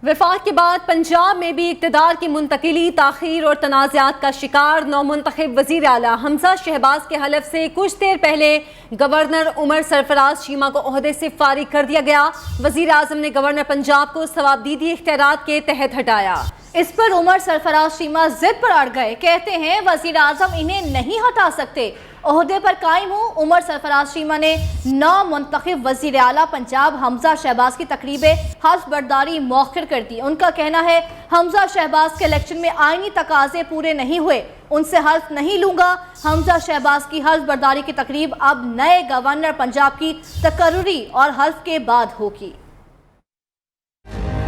وفاق کے بعد پنجاب میں بھی اقتدار کی منتقلی تاخیر اور تنازعات کا شکار نومنتخب وزیر اعلیٰ حمزہ شہباز کے حلف سے کچھ دیر پہلے گورنر عمر سرفراز چیمہ کو عہدے سے فارغ کر دیا گیا۔ وزیر اعظم نے گورنر پنجاب کو ثوابدیدی اختیارات کے تحت ہٹایا۔ اس پر عمر سرفراز چیمہ ضد پر اڑ گئے، کہتے ہیں وزیر اعظم انہیں نہیں ہٹا سکتے، عہدے پر قائم ہوں۔ عمر سرفراز چیمہ نے نومنتخب وزیر اعلیٰ پنجاب حمزہ شہباز کی تقریب حلف برداری مؤخر کر دی۔ ان کا کہنا ہے حمزہ شہباز کے الیکشن میں آئینی تقاضے پورے نہیں ہوئے، ان سے حلف نہیں لوں گا۔ حمزہ شہباز کی حلف برداری کی تقریب اب نئے گورنر پنجاب کی تقرری اور حلف کے بعد ہوگی۔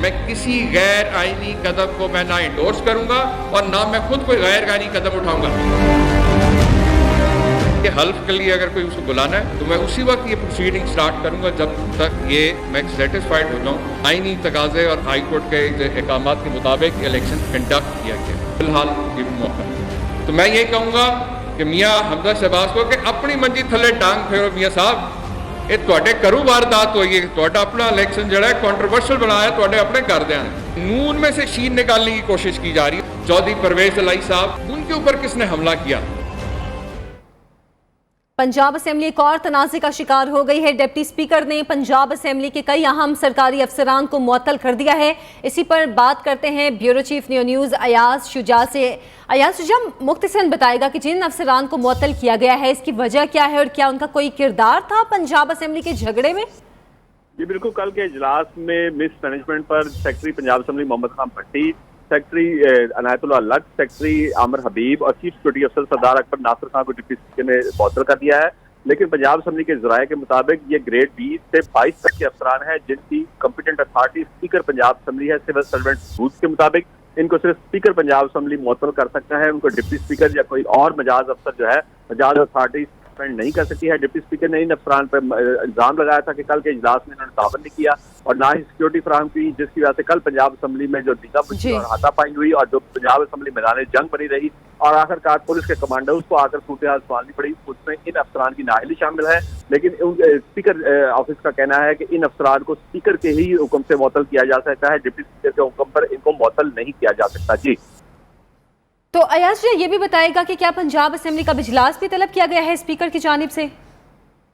میں کسی غیر آئینی قدم کو میں نہ انڈورس کروں گا اور نہ میں خود کوئی غیر آئینی قدم اٹھاؤں گا۔ کہ حلف کے لیے اگر کوئی اس کو بلانا ہے تو میں اسی وقت یہ پروسیڈنگ سٹارٹ کروں گا جب تک یہ میں سیٹسفائیڈ ہو جاؤں آئینی تقاضے اور ہائی کورٹ کے احکامات کے مطابق الیکشن کنڈکٹ کیا گیا۔ فی الحال یہ موقع تو میں یہ کہوں گا کہ میاں حمزہ شہباز کو کہ اپنی منجی تھلے ٹانگ پھیرو میاں صاحب، یہ تواڈے کرو واردات ہوئی ہے، تواڈا اپنا الیکشن جڑا ہے کنٹروورشل بنایا تواڈے اپنے کر دیا ہے۔ نون میں سے شین نکالنے کی کوشش کی جا رہی ہے۔ چودھری پرویز الہی صاحب، ان کے اوپر کس نے حملہ کیا؟ پنجاب اسمبلی ایک اور تنازع کا شکار ہو گئی ہے۔ ڈپٹی اسپیکر نے پنجاب اسمبلی کے کئی اہم سرکاری افسران کو معطل کر دیا ہے۔ اسی پر بات کرتے ہیں بیورو چیف نیوز ایاز شجاع سے۔ ایاز شجاع مختصراً بتائے گا کہ جن افسران کو معطل کیا گیا ہے اس کی وجہ کیا ہے اور کیا ان کا کوئی کردار تھا پنجاب اسمبلی کے جھگڑے میں؟ جی بالکل، کل کے اجلاس میں مس مینجمنٹ پر سیکرٹری پنجاب اسمبلی محمد خان بھٹی، سیکرٹری عنایت اللہ لٹ، سیکرٹری عامر حبیب اور چیف سیکورٹی افسر سردار اکبر ناصر خان کو ڈپٹی اسپیکر نے معطل کر دیا ہے۔ لیکن پنجاب اسمبلی کے ذرائع کے مطابق یہ گریڈ 20 سے 22 تک کے افسران ہیں جن کی competent authority speaker Punjab assembly ہے۔ سول سرونٹ رولز کے مطابق ان کو صرف اسپیکر پنجاب اسمبلی معطل کر سکتا ہے، ان کو ڈپٹی اسپیکر یا کوئی اور مجاز افسر جو ہے مجاز اتھارٹی سسپینڈ نہیں کر سکتی ہے۔ ڈپٹی اسپیکر نے ان افسران پر الزام لگایا تھا کہ کل کے اجلاس میں انہوں نے تعاون نہیں کیا اور نہ ہی سیکورٹی فراہم کی، جس کی وجہ سے کل پنجاب اسمبلی میں جو دیگر اور ہاتھا پائی ہوئی اور جو پنجاب اسمبلی میدان جنگ بنی رہی اور آخر کار پولیس کے کمانڈوز کو آ کر صورتحال سنبھالنی پڑی، اس میں ان افسران کی نااہلی شامل ہے۔ لیکن اسپیکر آفس کا کہنا ہے کہ ان افسران کو اسپیکر کے ہی حکم سے معطل کیا جا سکتا ہے، ڈپٹی اسپیکر کے حکم پر ان کو معطل نہیں کیا جا سکتا۔ جی تو ایاز جی یہ بھی بتائے گا کہ کیا پنجاب اسمبلی کا اجلاس بھی طلب کیا گیا ہے اسپیکر کی جانب سے؟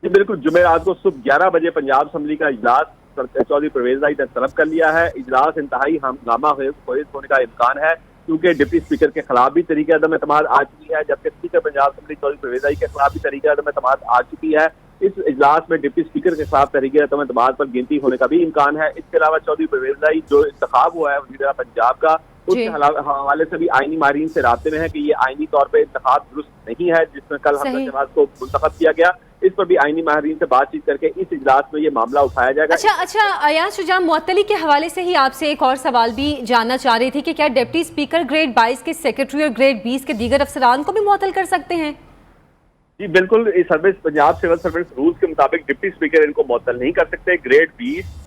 جی بالکل، جمعرات کو صبح 11 بجے پنجاب اسمبلی کا اجلاس چودھری پرویز الہی نے طلب کر لیا ہے۔ اجلاس انتہائی ہنگامہ خیز ہونے کا امکان ہے کیونکہ ڈپٹی اسپیکر کے خلاف بھی طریقہ عدم اعتماد آ چکی ہے، جبکہ اسپیکر پنجاب اسمبلی چودھری پرویز الہی کے خلاف بھی طریقہ عدم اعتماد آ چکی ہے۔ اس اجلاس میں ڈپٹی اسپیکر کے خلاف طریقہ عدم اعتماد پر گنتی ہونے کا بھی امکان ہے۔ اس کے علاوہ چودھری پرویز الہی جو انتخاب ہوا ہے وزیر اعلیٰ پنجاب کا، اس کے حوالے سے بھی آئینی ماہرین سے رابطے میں ہے کہ یہ آئینی طور پہ انتخاب درست نہیں ہے جس میں کل حمزہ شہباز کو منتخب کیا گیا۔ اس پر بھی آئینی ماہرین سے بات چیت کر کے اس اجلاس میں یہ معاملہ اٹھایا جائے گا۔ اچھا ایاز شجاع، معطلی کے حوالے سے ہی آپ سے ایک اور سوال بھی جاننا چاہ رہی تھی کہ کیا ڈپٹی اسپیکر گریڈ 22 کے سیکرٹری اور گریڈ 20 کے دیگر افسران کو بھی معطل کر سکتے ہیں؟ جی بالکل، service Punjab civil service rules کے مطابق ڈپٹی اسپیکر ان کو معطل نہیں کر سکتے۔ گریڈ 20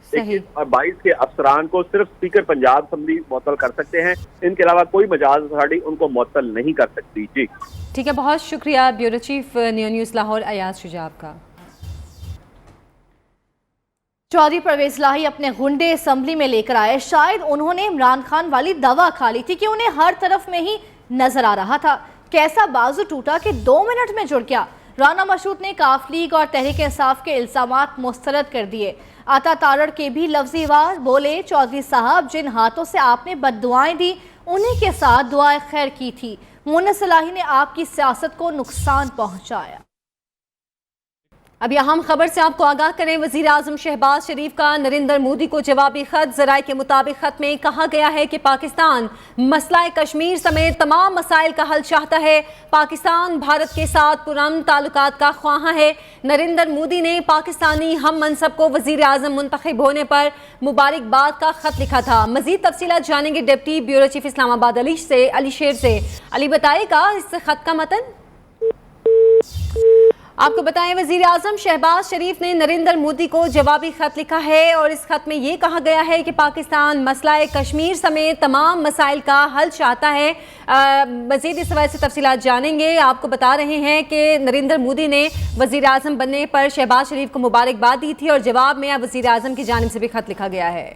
اور 22 کے افسران کو صرف اسپیکر پنجاب اسمبلی معطل کر سکتے ہیں، ان کے علاوہ کوئی مجاز اتھارٹی ان کو معطل نہیں کر سکتی۔ جی ٹھیک ہے، بہت شکریہ bureau chief news Lahore Ayaz Shuja کا۔ چودھری پرویز الہی اپنے غنڈے اسمبلی میں لے کر آئے، شاید انہوں نے عمران خان والی دوا کھا لی تھی کہ انہیں ہر طرف میں ہی نظر آ رہا تھا۔ کیسا بازو ٹوٹا کہ 2 منٹ میں جڑ گیا۔ رانا مشروط نے کاف لیگ اور تحریک انصاف کے الزامات مسترد کر دیے۔ عطا تارڑ کے بھی لفظی وار بولے، چودھری صاحب جن ہاتھوں سے آپ نے بد دعائیں دی انہیں کے ساتھ دعائیں خیر کی تھی، مونس الہی نے آپ کی سیاست کو نقصان پہنچایا۔ اب اہم خبر سے آپ کو آگاہ کریں، وزیر اعظم شہباز شریف کا نریندر مودی کو جوابی خط۔ ذرائع کے مطابق خط میں کہا گیا ہے کہ پاکستان مسئلہ کشمیر سمیت تمام مسائل کا حل چاہتا ہے، پاکستان بھارت کے ساتھ پرامن تعلقات کا خواہاں ہے۔ نریندر مودی نے پاکستانی ہم منصب کو وزیر اعظم منتخب ہونے پر مبارکباد کا خط لکھا تھا۔ مزید تفصیلات جانیں گے ڈپٹی بیورو چیف اسلام آباد علی شیر سے۔ علی بتائے گا اس خط کا متن؟ آپ کو بتائیں، وزیر اعظم شہباز شریف نے نریندر مودی کو جوابی خط لکھا ہے اور اس خط میں یہ کہا گیا ہے کہ پاکستان مسئلہ کشمیر سمیت تمام مسائل کا حل چاہتا ہے۔ مزید اس حوالے سے تفصیلات جانیں گے۔ آپ کو بتا رہے ہیں کہ نریندر مودی نے وزیر اعظم بننے پر شہباز شریف کو مبارکباد دی تھی اور جواب میں وزیر اعظم کی جانب سے بھی خط لکھا گیا ہے۔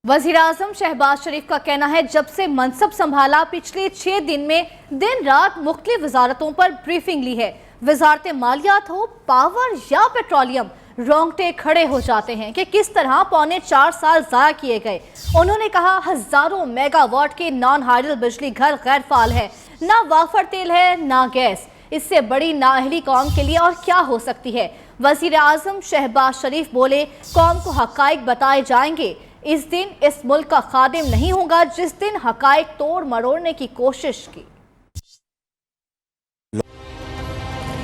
वज़ीर आज़म शहबाज शरीफ का कहना है जब से मनसब संभाला पिछले 6 दिन में दिन रात मुख्तलिफ वजारतों पर ब्रीफिंग ली है। वजारत मालियात हो, पावर या पेट्रोलियम, रोंगटे खड़े हो जाते हैं कि किस तरह पौने 4 साल ज़ाया किए गए। उन्होंने कहा हजारों मेगावाट के नॉन हाइडल बिजली घर गैर फाल है, ना वाफर तेल है ना गैस। इससे बड़ी नाअहली कौम के लिए और क्या हो सकती है। वज़ीर आज़म शहबाज शरीफ बोले कौम को हक़ाइक़ बताए जाएंगे। इस दिन इस मुल्क का खादिम नहीं होगा जिस दिन हक़ाइक़ तोड़ मरोड़ने की कोशिश की।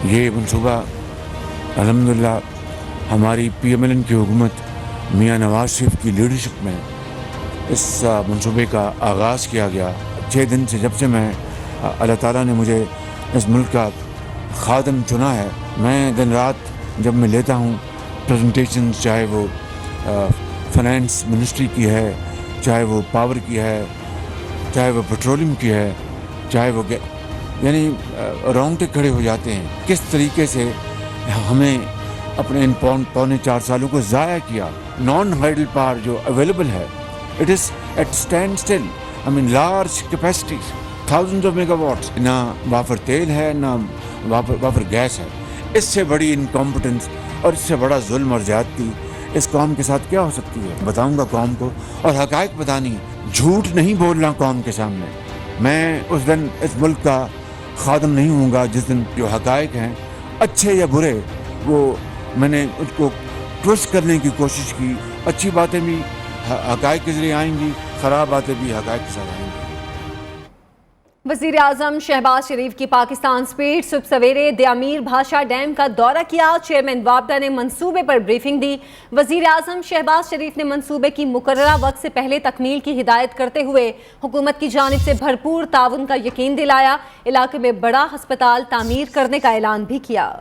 ये मनसूबा अल्हम्दुलिल्लाह हमारी PMLN की हुकूमत मियाँ नवाज शरीफ की लीडरशिप में इस मनसूबे का आगाज़ किया गया। 6 दिन से जब से मैं अल्लाह ताला ने मुझे इस मुल्क का खादिम चुना है, मैं दिन रात जब मैं लेता हूँ प्रेजेंटेशन, चाहे वो फाइनेंस मिनिस्ट्री की है, चाहे वो पावर की है, चाहे वो पेट्रोलियम की है, चाहे वो यानी रोंगटे खड़े हो जाते हैं किस तरीके से हमें अपने इन पौने 4 सालों को ज़ाया किया। नॉन हाइडल पावर जो अवेलेबल है, it is at standstill. I mean large capacities, thousands of megawatts. ना वाफर तेल है ना वाफर गैस है। इससे बड़ी इनकॉम्पिटेंस और इससे बड़ा जुल्म और ज़्यादती इस कौम के साथ क्या हो सकती है। बताऊंगा कौम को, और हक़ाइक़ बतानी, झूठ नहीं बोलना कौम के सामने। मैं उस दिन इस मुल्क का खादिम नहीं होऊंगा जिस दिन जो हक़ाइक़ हैं, अच्छे या बुरे, वो मैंने उसको ट्विस्ट करने की कोशिश की। अच्छी बातें भी हक़ाइक़ के ज़रिए आएंगी, ख़राब बातें भी हक़ाइक़ के साथ आएंगी। वज़ीर आज़म शहबाज शरीफ की पाकिस्तान स्पीड सुबह सवेरे दयामीर भाषा डैम का दौरा किया। चेयरमैन वापडा ने मंसूबे पर ब्रीफिंग दी। वज़ीर आज़म शहबाज शरीफ ने मंसूबे की मुकर्ररा वक्त से पहले तकमील की हिदायत करते हुए हुकूमत की जानिब से भरपूर ताउन का यकीन दिलाया। इलाके में बड़ा हस्पताल तामीर करने का ऐलान भी किया।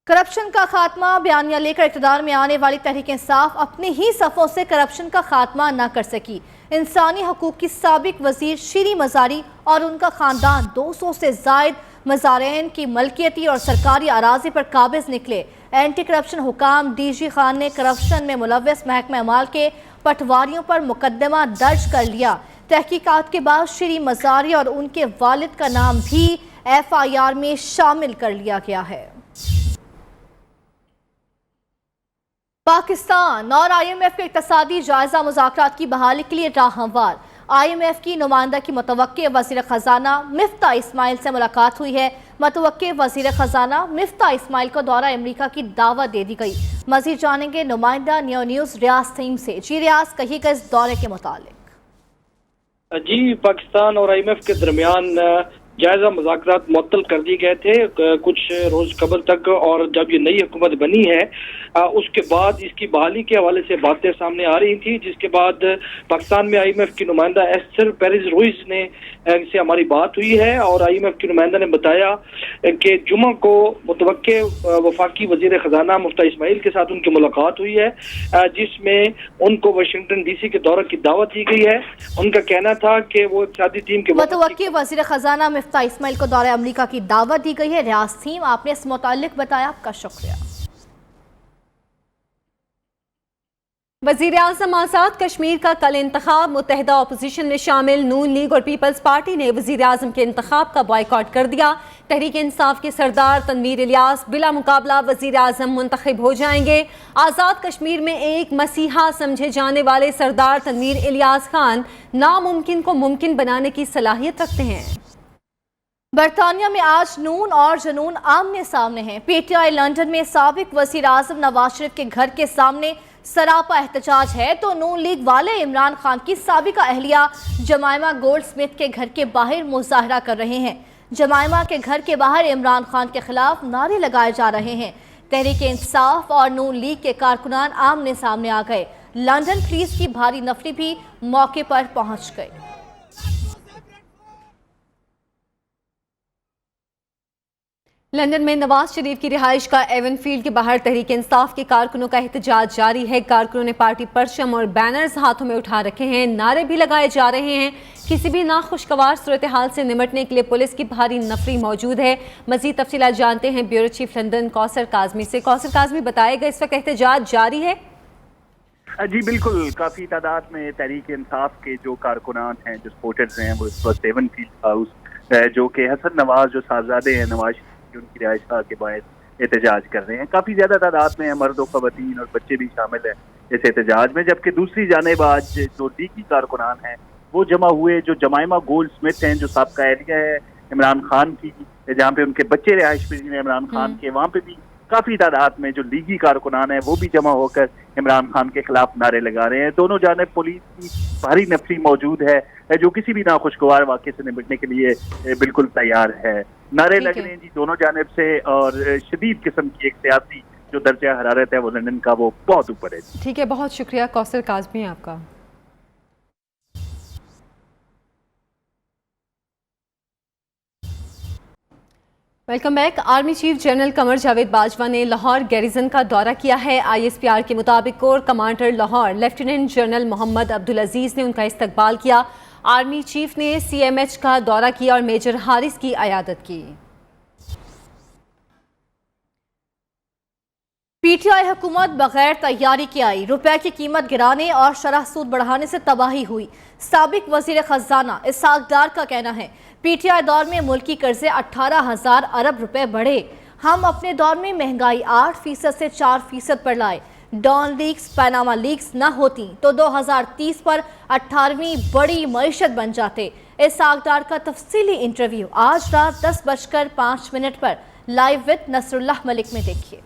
करप्शन का खात्मा बयानिया लेकर इक़्तिदार में आने वाली तहरीक इंसाफ अपने ही सफ़ों से करप्शन का खात्मा न कर सकी। इंसानी हकूक़ की साबिक वज़ीर शीरी मज़ारी और उनका ख़ानदान 200 से ज़ायद मज़ारैन की मलकियती और सरकारी अराज़ी पर काबिज़ निकले। एंटी करप्शन हुकाम DG खान ने करप्शन में मुलव्वस महकमा माल के पटवारियों पर मुकदमा दर्ज कर लिया। तहकीकात के बाद शीरी मज़ारी और उनके वालिद का नाम भी FIR में शामिल कर लिया गया है। पाकिस्तान और IMF के इक़्तिसादी जायजा मुज़ाकरात की बहाली के लिए राह हमवार। IMF की नुमाइंदा की मुतवक्के वज़ीर ख़ज़ाना मिफ्ता इस्माइल से मुलाकात हुई है। मुतवक्के वज़ीर ख़ज़ाना मिफ्ता इस्माइल को दौरा अमरीका की दावत दे दी गई। मज़ीद जानेंगे नुमाइंदा न्यूज़ रियाज थीम से। जी रियाज, कहिएगा इस दौरे के मुतालिक। जी, पाकिस्तान और IMF के दरमियान जायजा मुज़ाकरात मुअत्तल कर दिए गए थे कुछ रोज कबल तक, और जब ये नई हुकूमत बनी है उसके बाद इसकी बहाली के हवाले से बातें सामने आ रही थी, जिसके बाद पाकिस्तान में IMF की नुमाइंदा एस्टर पेरिस रुइस ने से हमारी बात हुई है और IMF की नुमाइंदा ने बताया कि जुमा को मुतवक्के वफाकी वजीर खजाना मुफ्ता इस्माइल के साथ उनकी मुलाकात हुई है, जिसमें उनको वाशिंगटन DC के दौरे की दावत दी गई है। उनका कहना था कि वो इक़्तिसादी टीम के मुतवक्के वजीर खजाना मिफ्ता इस्माइल को दौरे अमरीका की दावत दी गई है। रियाज थीम, आपने इस मुतालिक बताया, आपका शुक्रिया। वज़ीर आज़म आज़ाद कश्मीर का कल इंतखाब। मुत्तहिदा अपोजिशन में शामिल नून लीग और पीपल्स पार्टी ने वज़ीर आज़म के इंतखाब का बॉयकॉट कर दिया। तहरीक इंसाफ के सरदार तनवीर इलियास बिला मुकाबला वज़ीर आज़म मुंतखब हो जाएंगे। आज़ाद कश्मीर में एक मसीहा समझे जाने वाले सरदार तनवीर इलियास खान नामुमकिन को मुमकिन बनाने की सलाहियत रखते हैं। बरतानिया में आज नून और जनून आमने सामने हैं। PTI लंदन में साबिक वज़ीर आज़म नवाज शरीफ के घर के सामने सरापा एहतजाज है, तो नून लीग वाले इमरान खान की साबिका अहलिया जमाइमा गोल्ड स्मिथ के घर के बाहर मुजाहरा कर रहे हैं। जमाइमा के घर के बाहर इमरान खान के खिलाफ नारे लगाए जा रहे हैं। तहरीक इंसाफ और नून लीग के कारकुनान आमने सामने आ गए। लंदन पुलिस की भारी नफरी भी मौके पर पहुंच गई। लंदन में नवाज शरीफ की रिहाइश का एवन फील्ड के बाहर तहरीक इंसाफ के कारकुनों का एहतजाज जारी है। कारकुनों ने पार्टी परचम और बैनर्स हाथों में उठा रखे हैं, नारे भी लगाए जा रहे हैं। किसी भी नाखुशगवार सूरत हाल से निमटने के लिए पुलिस की भारी नफरी मौजूद है। मजीद तफसीलात जानते हैं bureau chief London Kausar Kazmi से। कौसर काजमी, बताएगा इस वक्त एहतजाज जारी है? जी बिल्कुल, काफ़ी तादाद में तहरीक इंसाफ के जो कारकुनान हैं, जो सपोर्टर्स हैं, वो इस वक्त एवन फील्ड हाउस जो कि हसन नवाज जो साहबजादे हैं नवाज उनकी रिहाइश के बाद एहतजाज कर रहे हैं। काफ़ी ज़्यादा तादाद में मर्द और ख़वातीन और बच्चे भी शामिल हैं इस एहतजाज में, जबकि दूसरी जानिब आज जो लीगी कारकुनान हैं वो जमा हुए। जो जमाइमा गोल्ड स्मिथ हैं, जो साबका एहलिया है इमरान खान की, जहाँ पे उनके बच्चे रिहाइश पजीर हैं इमरान खान के, वहाँ पे भी काफ़ी तादाद में जो लीगी कारकुनान हैं वो भी जमा होकर इमरान खान के खिलाफ नारे लगा रहे हैं। दोनों जानिब पुलिस की भारी नफरी मौजूद है, जो किसी भी नाखुशगवार वाक़े से निपटने के लिए बिल्कुल तैयार है। नारे लग रहे हैं जी दोनों जानिब से, और शदीद किस्म की एक सियासी जो दर्जा हरारत है वो लंदन का वो बहुत ऊपर है। ठीक है, बहुत शुक्रिया कौसर काजमी आपका। Welcome back. Army chief general Qamar Javed Bajwa ने लाहौर गैरिजन का दौरा किया है। ISPR के मुताबिक corps commander Lahore lieutenant general Mohammad Abdul Aziz ने उनका इस्तकबाल किया। आर्मी चीफ ने CMH का दौरा किया और मेजर हारिस की अयादत की। PTI हुकूमत बगैर तैयारी के आई, रुपए की कीमत गिराने और शरह सूद बढ़ाने से तबाही हुई। साबिक वजीर खजाना इसहाक डार का कहना है PTI दौर में मुल्की कर्जे 18,000 अरब रुपए बढ़े। हम अपने दौर में महंगाई 8% से 4% पर लाए। डॉन लीग्स, पैनामा लीग्स न होती तो 2030 पर 18वीं बड़ी मईशत बन जाते। इसहाक डार का तफसीली इंटरव्यू आज रात 10:05 पर लाइव विद नसरुल्लाह मलिक में देखिए।